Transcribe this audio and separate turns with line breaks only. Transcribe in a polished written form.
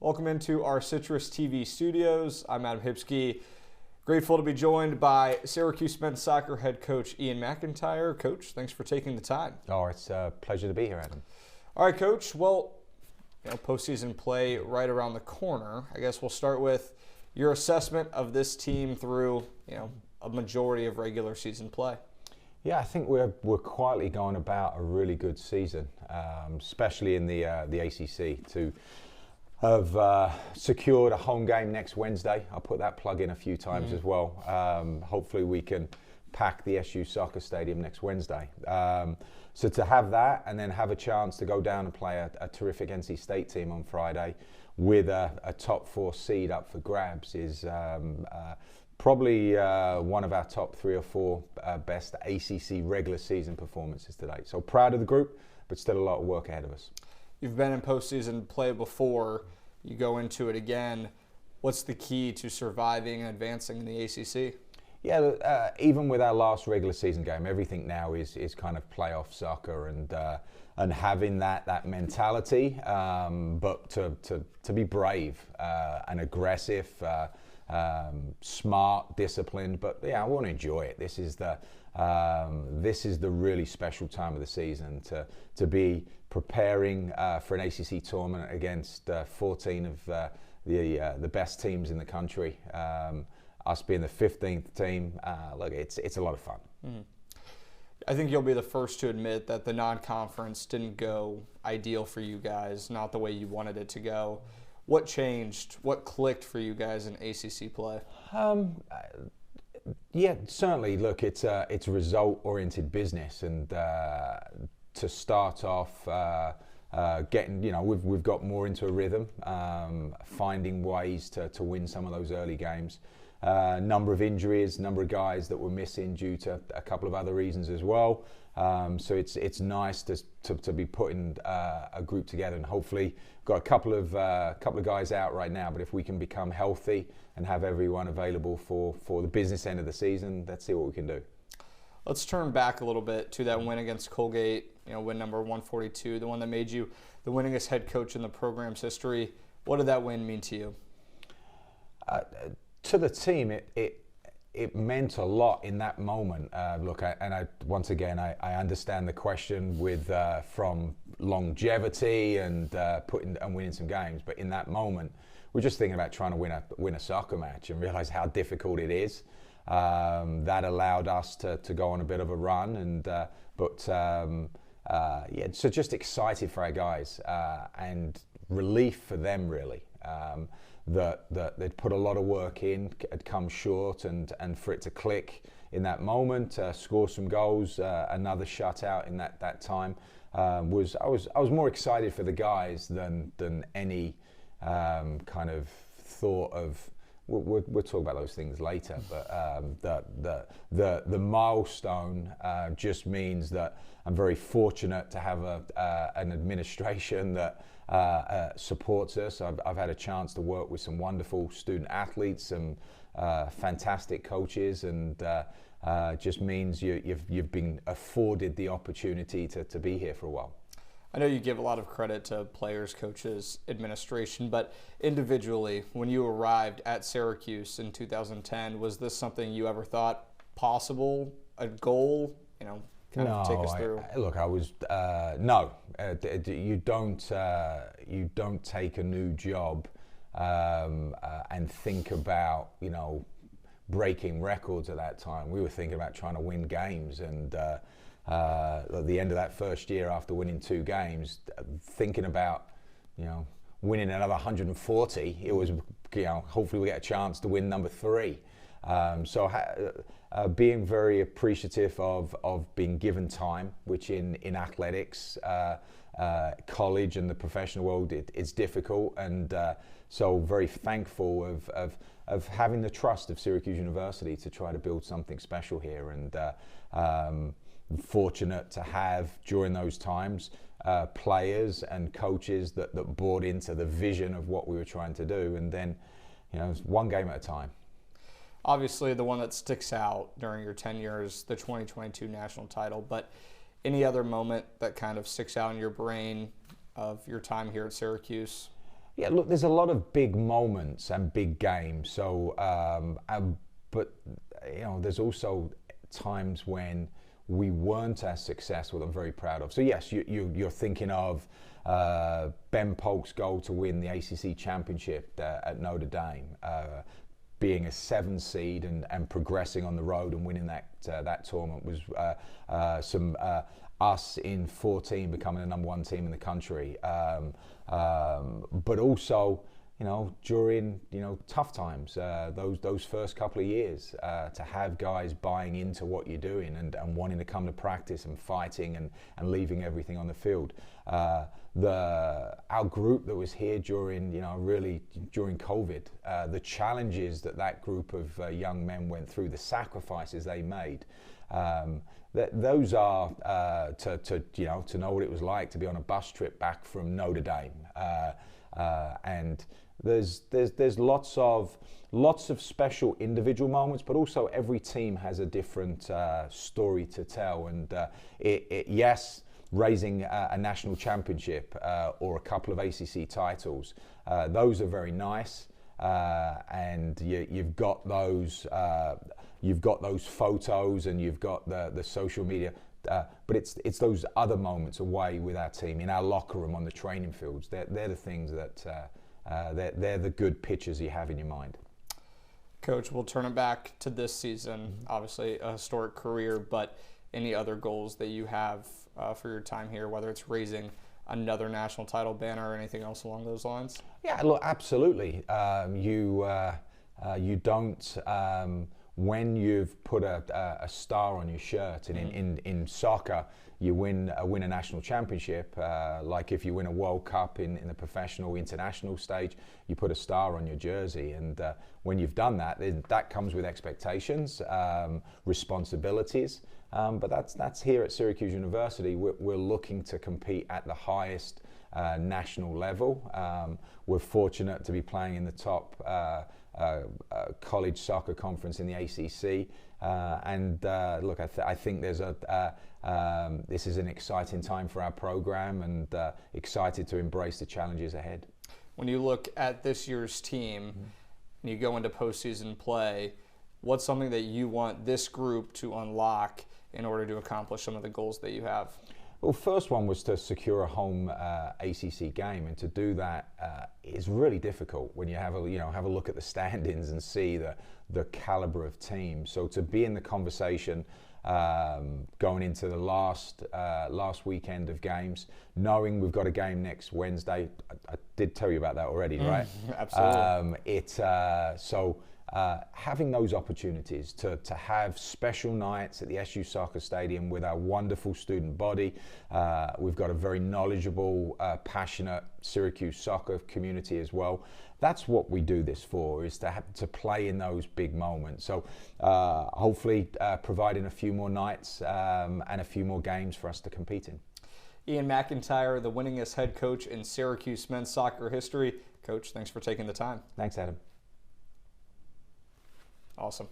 Welcome into our CitrusTV studios. I'm Adam Hipsky. Grateful to be joined by Syracuse men's soccer head coach Ian McIntyre. Coach, thanks for taking the time.
Oh, it's a pleasure to be here, Adam.
All right, Coach. Well, postseason play right around the corner. I guess we'll start with your assessment of this team through, a majority of regular season play.
Yeah, I think we're quietly going about a really good season, especially in the ACC. To have secured a home game next Wednesday. I'll put that plug in a few times as well. Hopefully we can pack the SU soccer stadium next Wednesday. So to have that and then have a chance to go down and play a terrific NC State team on Friday with a top 4 seed up for grabs is probably one of our top 3 or 4 best ACC regular season performances today. So proud of the group, but still a lot of work ahead of us.
You've been in postseason play before. You go into it again. What's the key to surviving and advancing in the ACC?
Yeah, even with our last regular season game, everything now is kind of playoff soccer and having that mentality, but to be brave and aggressive, smart, disciplined. But yeah, I want to enjoy it. This is the really special time of the season to be preparing for an ACC tournament against 14 of the best teams in the country. Us being the 15th team, look, it's a lot of fun.
Mm-hmm. I think you'll be the first to admit that the non-conference didn't go ideal for you guys, not the way you wanted it to go. What changed? What clicked for you guys in ACC play?
Yeah, certainly. Look, it's a result-oriented business, and to start off, getting, we've got more into a rhythm, finding ways to win some of those early games. Number of injuries, number of guys that were missing due to a couple of other reasons as well. So it's nice to be putting a group together, and hopefully got a couple of guys out right now. But if we can become healthy and have everyone available for the business end of the season, let's see what we can do.
Let's turn back a little bit to that win against Colgate. Win number 142, the one that made you the winningest head coach in the program's history. What did that win mean to you?
To the team, it meant a lot in that moment. Look, once again, I understand the question with from longevity and winning some games, but in that moment, we're just thinking about trying to win a soccer match and realize how difficult it is. That allowed us to go on a bit of a run, so just excited for our guys and relief for them, really. That they'd put a lot of work in, had come short, and for it to click in that moment, score some goals, another shutout in that time, I was more excited for the guys than any kind of thought of. We'll talk about those things later, but the milestone just means that I'm very fortunate to have an administration that supports us. I've had a chance to work with some wonderful student athletes, some fantastic coaches, and just means you've been afforded the opportunity to be here for a while.
I know you give a lot of credit to players, coaches, administration, but individually, when you arrived at Syracuse in 2010, was this something you ever thought possible, a goal? Take us through.
Look, I was no. You don't take a new job and think about breaking records at that time. We were thinking about trying to win games, and at the end of that first year, after winning 2 games, thinking about winning another 140. It was hopefully we get a chance to win number 3. Being very appreciative of being given time, which in athletics, college and the professional world, it's difficult, and so very thankful of having the trust of Syracuse University to try to build something special here, and fortunate to have during those times players and coaches that bought into the vision of what we were trying to do, and then one game at a time.
Obviously, the one that sticks out during your tenure is the 2022 national title, but any other moment that kind of sticks out in your brain of your time here at Syracuse?
Yeah, look, there's a lot of big moments and big games. So, but you know, there's also times when we weren't as successful. I'm very proud of. So yes, you're thinking of Ben Polk's goal to win the ACC Championship at Notre Dame, being a 7 seed and progressing on the road and winning that tournament was us in 14 becoming the #1 team in the country. But also, you know, during, you know, tough times, those first couple of years, to have guys buying into what you're doing and wanting to come to practice and fighting and leaving everything on the field. Our group that was here during, you know, really during COVID, the challenges that group of young men went through, the sacrifices they made. Those are to know what it was like to be on a bus trip back from Notre Dame, and there's lots of special individual moments, but also every team has a different story to tell. And yes, raising a national championship or a couple of ACC titles, those are very nice, and you've got those. You've got those photos and you've got the social media, but it's those other moments away with our team, in our locker room, on the training fields. They're the things that they're the good pictures you have in your mind.
Coach, we'll turn it back to this season. Obviously a historic career, but any other goals that you have for your time here, whether it's raising another national title banner or anything else along those lines? Yeah,
look, absolutely. You don't. When you've put a star on your shirt, and in soccer, you win a national championship, like if you win a World Cup in the professional international stage, you put a star on your jersey. And when you've done that, that comes with expectations, responsibilities. But that's here at Syracuse University. We're looking to compete at the highest national level. We're fortunate to be playing in the top college soccer conference in the ACC, and look, I think there's this is an exciting time for our program, and excited to embrace the challenges ahead.
When you look at this year's team, and you go into postseason play, what's something that you want this group to unlock in order to accomplish some of the goals that you have?
Well, first one was to secure a home ACC game, and to do that is really difficult when you have a look at the standings and see the caliber of teams. So to be in the conversation going into the last weekend of games, knowing we've got a game next Wednesday, I did tell you about that already, right?
Absolutely.
Having those opportunities to have special nights at the SU Soccer Stadium with our wonderful student body. We've got a very knowledgeable, passionate Syracuse soccer community as well. That's what we do this for, is to play in those big moments. So hopefully providing a few more nights and a few more games for us to compete in.
Ian McIntyre, the winningest head coach in Syracuse men's soccer history. Coach, thanks for taking the time.
Thanks, Adam.
Awesome.